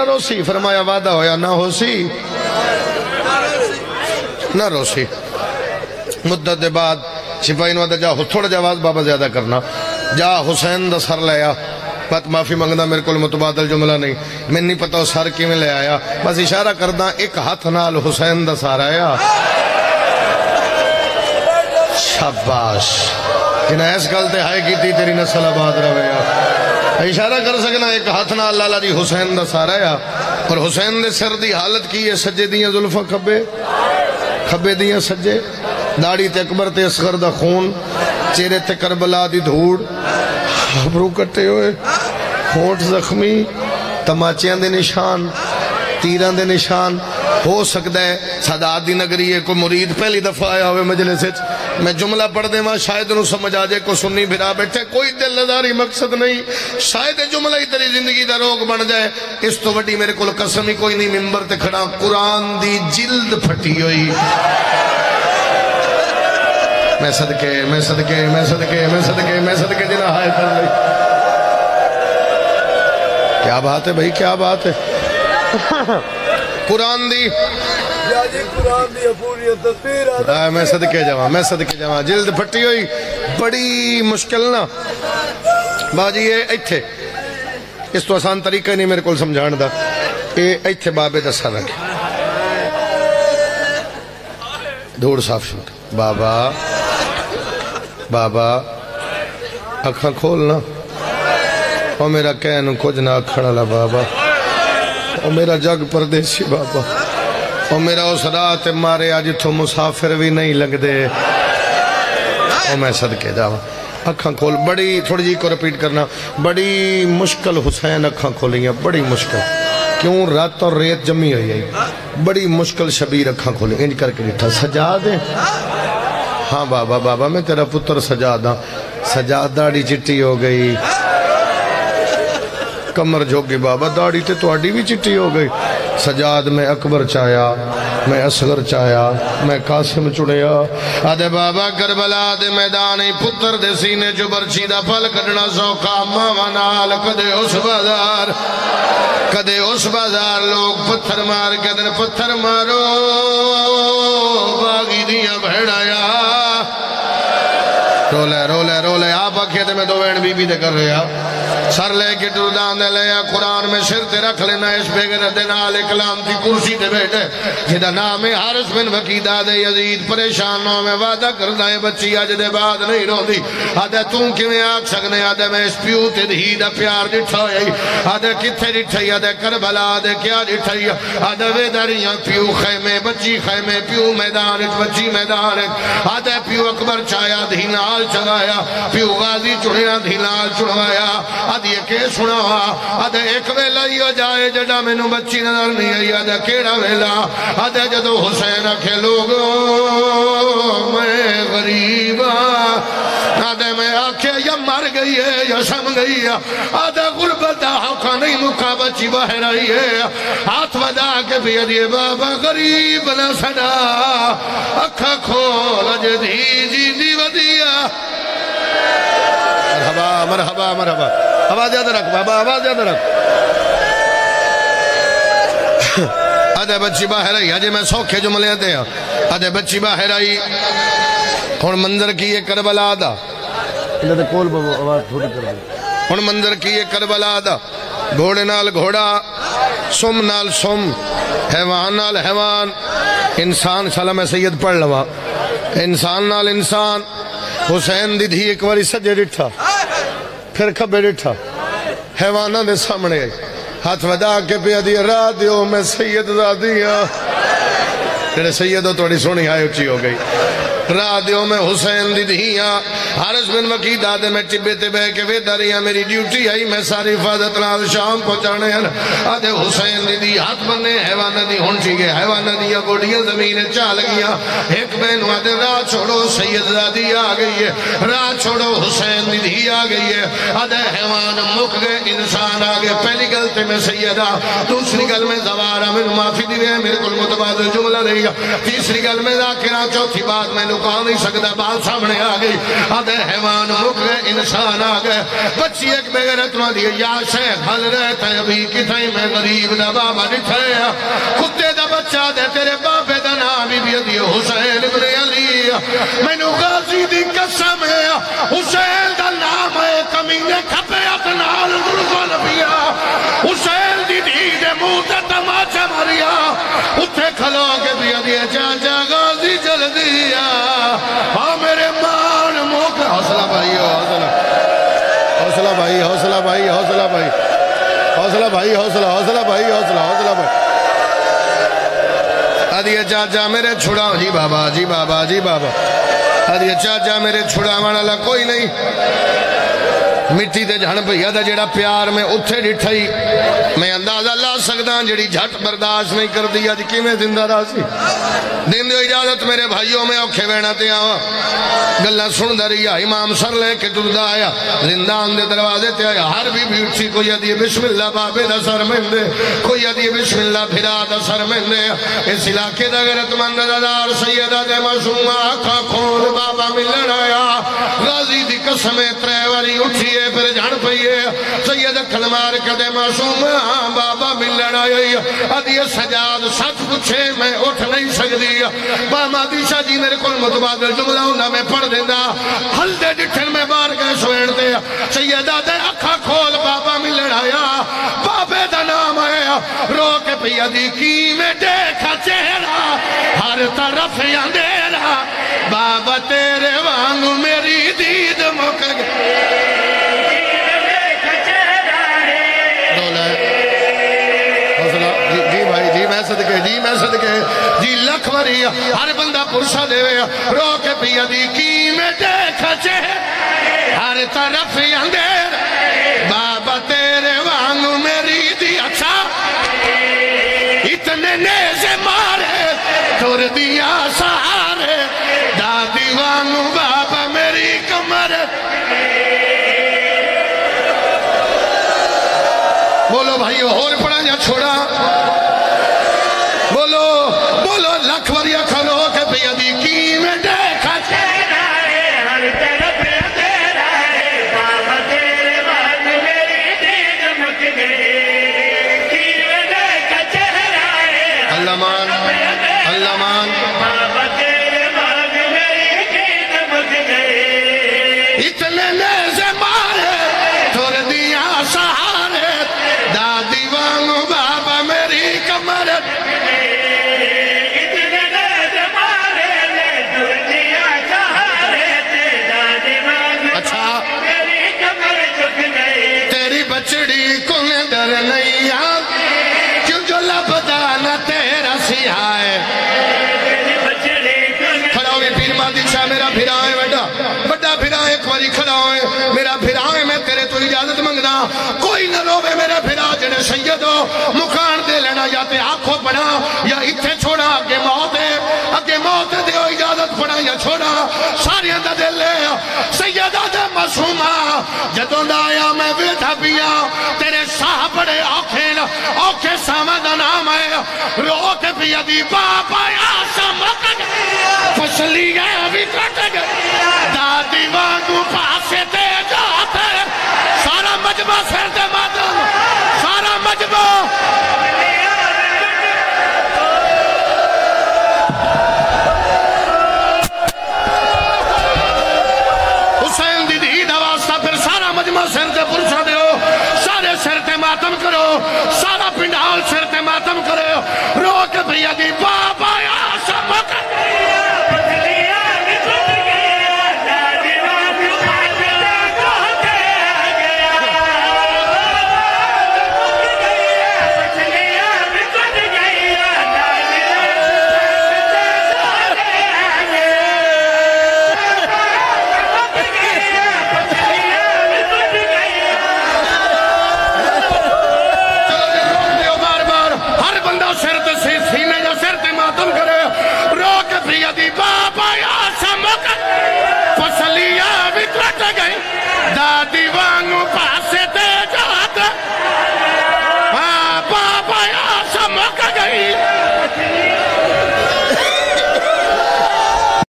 نہ روسی؟ فرمایا وعدہ ہویا نہ ہوسی نہ روسی. مدت دے بعد سپاہی نو جا تھوڑا جا آواز بابا زیادہ کرنا، جا حسین دا سر لیا. بات معافی منگنا، میرے کو متبادل جملہ نہیں، میں نہیں پتا سر کی میں لے آیا، بس اشارہ کردہ ایک ہاتھ نال حسین دا سر آیا. شاباش جنہیں ایس گلتے ہائے کی تھی تیری نسل آباد رویا. اشارہ کر سکنا ایک ہاتھ نال لالا جی حسین دا سر آیا. اور حسین دے سر دی حالت کی ہے، سجے دیاں ظلفہ کھبے دیاں سجے، داڑی تے اکبر تے اصغر دا خون، چہرے تے کربلا دی دھوڑ، ابرو کٹے ہوئے، ہونٹ زخمی، تماچیاں دے نشان، تیران دے نشان. ہو سکتا ہے سادات دی نگری ہے، کوئی مرید پہلی دفعہ آیا ہوئے مجلس وچ، میں جملہ پڑھ دے ماں شاید انہوں سمجھ آ جائے، کوئی سنی بھرا بیٹھے، کوئی دل لداری مقصد نہیں، شاید جملہ ہی تیری زندگی دا روگ بن جائے. اس تو وڈی میرے کو قسم ہی کوئی نہیں، ممبر تے کھڑا قرآن دی جلد پھٹی ہوئی. میں صدقے جنہ ہائے کر لئی. کیا بات ہے بھائی، کیا بات ہے. قرآن دی میں صدقے جاواں جلد پھٹی ہوئی، بڑی مشکل نا باجی. یہ ایتھے اس تو آسان طریقہ نہیں میرے کو سمجھان دا. یہ ایتھے بابے دا سر رکھے، دھوڑ صاف شد. بابا اکھاں کھولنا، او میرا کہنو کچھ نہ اکھڑا لا بابا، او میرا جگ پردیسی بابا، او میرا اس رات مارے آج تو مسافر بھی نہیں لگ دے. او میں صدقے جاواں اکھاں کھول. بڑی تھوڑی جی کو رپیٹ کرنا، بڑی مشکل حسین اکھاں کھولیاں، بڑی مشکل. کیوں؟ رات اور ریت جمی ہوئی ہے، بڑی مشکل. شبیر اکھاں کھولی انج کر کے ڈٹھا. سجاد ہے؟ ہاں بابا میں تیرا پتر سجاد ہاں. سجاد داڑھی چٹی ہو گئی، کمر جھوگی بابا، داڑھی تے تواڈی بھی چٹی ہو گئی. سجاد میں اکبر چاہیا، میں اصغر چاہیا، میں قاسم چڑیا. آدھے بابا کربلا دے میدانی پتر دے سینے جو برچی دا پھل کڈنا سوکھا. ماما نال کدے اس بازار لوگ پتھر مار کے دن پتھر مارو باغی دیا بھیڑایا. رولے آپ آکھے میں دو وین بی بی دے کر رہا. سر لے کے ٹردان دے لے قرآن میں سر تے رکھ لینا. اس بغیر دنال اکلام تھی کرسی تے بیٹھے جدہ نام حارث بن وقیدہ دے یزید پریشانوں میں وعدہ کردہ ہے بچی آج دے بعد نہیں رو دی. آدھے تم کیویں آگ سکنے؟ آدھے میں اس پیو تے دھی دا پیار ڈٹھا ہے. آدھے کتھے ڈٹھا ہے؟ آدھے کربلا. آدھے کیا ڈٹھا ہے؟ آدھے ویداریاں پیو خیمے بچی خیمے، پیو میدان بچی میدان. آدھے پیو اکبر چایا دھی نال چلایا، پیو غازی چڑھیا دھی نال چڑھوایا. آدھے کہ سنا آدھے ایک ویلا ہی ہو جائے جڑا میں نو بچی نظر نہیں آئی. آدھے کیڑا ویلا؟ آدھے جدو حسین اکھے لوگوں میں غریب آدھے میں آکھے یا مر گئی ہے یا سم گئی ہے. آدھے غربت حقا نہیں مکہ بچی باہر آئی ہے. ہاتھ ودا کے بھی دیئے بابا غریب نہ سڑا اکھا کھول جدی جی دی ودیا. مرحبا آواز یاد رکھ بابا، آواز یاد رکھ. آدھے بچی باہر آئی. آجے میں سوکھے جملے دے ہیں. آدھے بچی باہر آئی. ہون منظر کی یہ کربلا دا. ہون منظر کی یہ کربلا دا. گھوڑے نال گھوڑا، سم نال سم، حیوان نال حیوان. انسان شالا میں سید پڑھ لوا، انسان نال انسان. حسین دی دھی ایک واری سجے ڈٹھا، پھر کھبے ڈٹھا، حیوانہ دے سامنے گئی. ہاتھ ودا کے پیا دی راہ دیو میں سید زادی ہاں. جڑے سید ہو توڑی سونی آئے اچھی ہو گئی. راہ دیو میں حسین دی دھیاں. حارث بن وقید آدھے میں ٹبے تے بے کے ویداریاں میری ڈیوٹی آئی، میں ساری حفاظت نال شام پہنچانے ہیں. آدھے حسین دی دی ہاتھ بننے حیوانہ دی ہونچی گئے، حیوانہ دیا گوڑیاں زمین چال گیا. ایک بین آدھے راہ چھوڑو سید زادی آ گئی ہے، راہ چھوڑو حسین دی دھی آ گئی ہے. آدھے حیوان مک گئے، انسان آ گئے. پہلی گلتے میں سیدہ، دوسری گل میں زوارہ، میں معافی دی رہے میرے کل متبادل جملہ رہی. تیسری گل میں ذاکرہ، چوتھی بات میں مکا نہیں سکتا بات سامنے آ گئی آدھے حیوان مک گئے انسان آ گئے بچی ایک بغیرت میں دیئے یا شیخ حل رہتا ہے ابھی کتائی میں غریب دا بابا نٹھے کتے دا بچہ دے تیرے بابے دا نامی بھی دیئے حسین ابن علی میں نو غازی دی قسم ہے حسین دا نام ہے کمینے کھپے اتنال درگل بیا حسین دی دے موتا تماچا مریا اتھے کھلو کے دیا دیا چاچا غازی چل دیا ہاں میرے مان موقع حوصلہ بھائی حوصلہ بھائی حوصلہ بھائی حوصلہ بھائی حوصلہ بھائی حوصلہ بھائی حوصلہ بھائی آدھیا چاچا میرے چھڑاؤ جی بابا جی بابا جی بابا آدھیا چاچا میرے چھڑاؤ والا کوئی نہیں مٹی دے جھن پہ یادہ جیڑا پیار میں اتھے ڈٹھائی میں اندازہ لا سکتا جیڑی جھٹ برداشت نہیں کر دیا جی کی میں زندہ راسی دن دو اجازت میرے بھائیوں میں اوکھے بینا تے آوا گلہ سن دریا امام سر لے کے ٹردہ آیا زندان دے دروازے تے آیا ہر بھی اٹھی کوئی ادھی بسم اللہ بابے دا سر میں دے کوئی ادھی بسم اللہ بھرا دا سر میں دے اس علاقے دا غیرت مند دادار سیدہ دے معصوم آقا کھول بابا ملن آیا غازی دی قسمیں تریواری اٹھیے پھر جھڑ پئیے سید کلمار کدے معصوم بابا ملن آئی ادھی سجاد سچ پوچھے میں اٹھ نہیں سکتی باما دیشا جی میرے کل متبادل جملہ ہوندہ میں پڑھ دیندہ حل دے ڈٹھن میں بار گئے سوین دے سیدہ دے اکھا کھول بابا ملن آیا بابے دا نام آیا رو کے پیا دی کی میں دیکھا چہرہ ہر طرف اندھیرا بابا تیرے وانگو میری دید مک جی میں صدقے جی لکھ وری ہر بندہ پرسا دے رو کے پیا دی کی میں دیکھا چہر ہر طرف اندھیر بابا تیرے وانگو میری دی اچھا اتنے نیزے مارے تور دیا سہارے دادی وانگو بابا میری کمر بولو بھائی اور پڑھا یا چھوڑا بولو لکھ وریا کھلو کے پیا دی کی میں دیکھا چہرہ ہے ہر طرف اندھیرا ہے بابا تیرے بعد میری دید مک گئی کی میں دیکھا چہرہ ہے اللہ مان بابا تیرے بعد میری دید مک گئی اتنے نیزے مارے تھوڑ دیا سہارے دادی وانگو بابا میری کمر بچڑی کن در نہیں آگ کیوں جو لبدا نہ تیرا سیاہ کھڑا ہوئے پیر مادی شاہ میرا بھرائے بڑا بھرائے ایک واری کھڑا ہوئے میرا بھرائے میں تیرے تو اجازت منگنا کوئی نہ روے میرا بھرا جنہیں سیدو مکان دے لینا یا تے آنکھوں پڑا یا اتھے چھوڑا اگے موت دے اجازت پڑا یا چھوڑا ساری اندہ دے لے سیدہ دے معصومہ جدوں دایا میں بیٹھا پیا تیرے شاہ بڑے اوکھے سامہ دا نام ہے رو کے پیا دی بابا یا سمک فصلی ہے ابھی کٹ گئے دادی وانگو پاسے دے جاتے سارا مجمع سر دے مادم سارا مجمع حسین دی دی دواستا پھر سارا مجمع سر دے پرسا دے ہو سارے سر تے ماتم کرو سارا پنڈال سر تے ماتم کرو رو کے بھیا دی بابا یا سمک دادی وانگو پاسے دے جاتا بابا یا سمک گئی